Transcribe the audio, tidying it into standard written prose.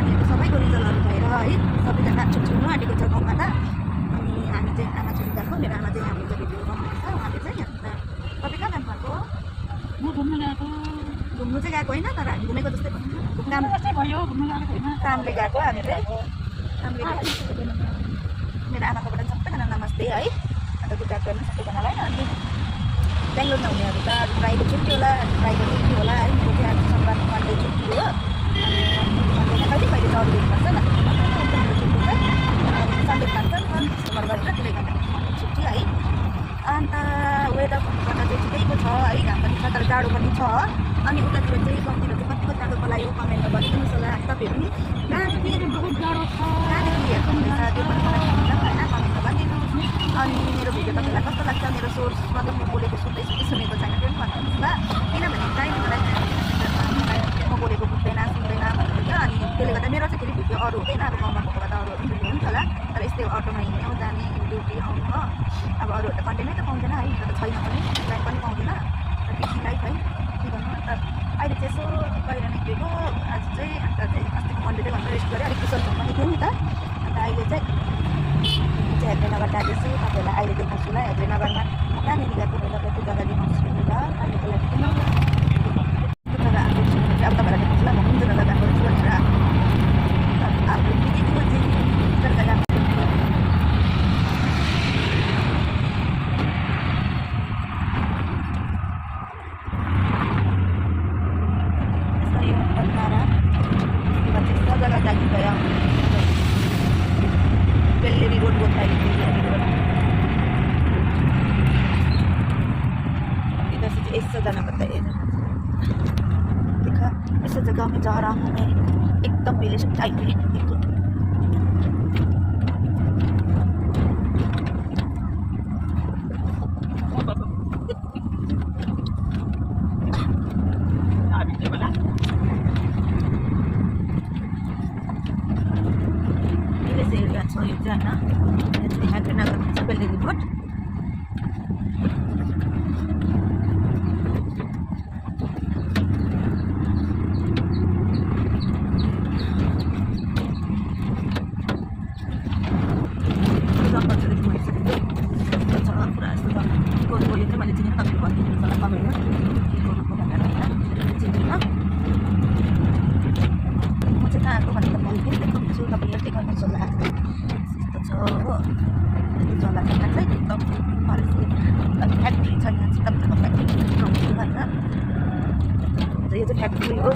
नानीहरू सबैको रिजल्टहरू भएर है सबैजना छुट्नु आँटेको छ गाउँबाट। अनि हामी चाहिँ आमा छोरी गएको, मेरो आमा चाहिँ हाम्रो भिडियो बनाउँदैछ। उहाँले चाहिँ यहाँ तपाईँ कहाँ जानु भएको? म घुम्न गएको। घुम्नु चाहिँ गएको होइन, तर हामी घुमेको जस्तै भयो। काम जस्तै भयो, घुम्न गएको होइन। कामले गएको हामी चाहिँ, कामले गएको। मेरो आमाकोबाट सबैजना नमस्ते है। अन्त गुड आफ्टरनुन सबैजनालाई। अनि बेङ्गलोरमा हुनेहरू त फ्राइडे छुट्टी होला, फ्राइडे छुट्टी होला है। मेरो चाहिँ आज सोमबार मन्डे छुट्टी हो। अनि कहिले कहिले त अरू पर्छ न छुट्टी छ, सन्डे खान्छ सोमबार गरेर त्यसले गर्दा छुट्टी है। अन्त वेदर भन्नुपर्दा चाहिँ ठिकैको छ है, घाम पनि छ तर जाडो पनि छ। अनि उतातिर चाहिँ कतितिर चाहिँ कतिको जाडोको लागि कमेन्टमा भनिदिनुहोस् होला तपाईँहरू पनि कहाँदेखि बहुत जाडो छ, कहाँदेखि हेर्नुहुन्छ त्यो पनि मलाई भन्नु होइन, कमेन्टमा भनिदिनुहोस्। अनि मेरो भिडियो तपाईँलाई कस्तो लाग्छ, मेरो सोर्स मतलब म बोलेको सुन्दै सुनेको छैन त्यो पनि भन्नुहोस् ल। किनभने चाहिँ मलाई म बोलेको बुझ्दैन सुन्दैन भन्नुहुन्छ। अनि त्यसले गर्दा मेरो चाहिँ फेरि भिडियो अरू हुँदैन, अब गाउँमा भएको भए त अरू भिडियो हुन्छ होला, तर यस्तै अटोमा हिँड्नु जाने ड्युटी आउनु हो। अब अरूहरू त कन्टेन्टै त पाउँदैन है, यो त छैन पनि लाइफ पनि पाउँदैन, बिजी लाइफ है के गर्नु। अन्त अहिले चाहिँ यसो बाहिर निक्लेको आज चाहिँ। अन्त चाहिँ अस्तिको मन्डे चाहिँ भन्दा रेस्ट गरेँ, अलिक कुसल पनि थियो नि त। अन्त अहिले चाहिँ हेद्रेनगर जाँदैछु, तपाईँहरूलाई अहिले देखाउँछु ल। हेद्रेनगरमा कहाँनिर गएको बेला त्यो जग्गा देखाउँछु ल। अहिलेको लागि त्यो जग्गा आएको छु अब तपाईँहरूलाई देखाउँछु ल म कुन जग्गा गएको छु भनेर। जग्गा गएको जग्गा जागी भयो बेल्लेरी रोड बोल्दाखेरि इधर से ऐसा जाना पड़ता है। देखा इस जगह में जा रहा हूँ मैं, एकदम पहले से टाइम पे देखो। So you जाना हेद्रेनगर भन्छ बेल्लेरी रोड। पुरा यस्तो बोल्यो चाहिँ मैले चिनेर तपाईँले भनिदिनुहुन्छ होला कमेन्टमा के गर्नुको भनेर होइन, चिन्दिनँ म चाहिँ कहाँको भनेर भनिदिनु देखाउँछु, तपाईँले हेर्दै गर्नुहोस् होला। यस्तो छ हो, यस्तो जग्गा चाहिँ एकदम फरेस्ट फ्याक्ट्री छ यहाँ चाहिँ, एकदम फ्याक्ट्री भनेर यो चाहिँ फ्याक्ट्री हो।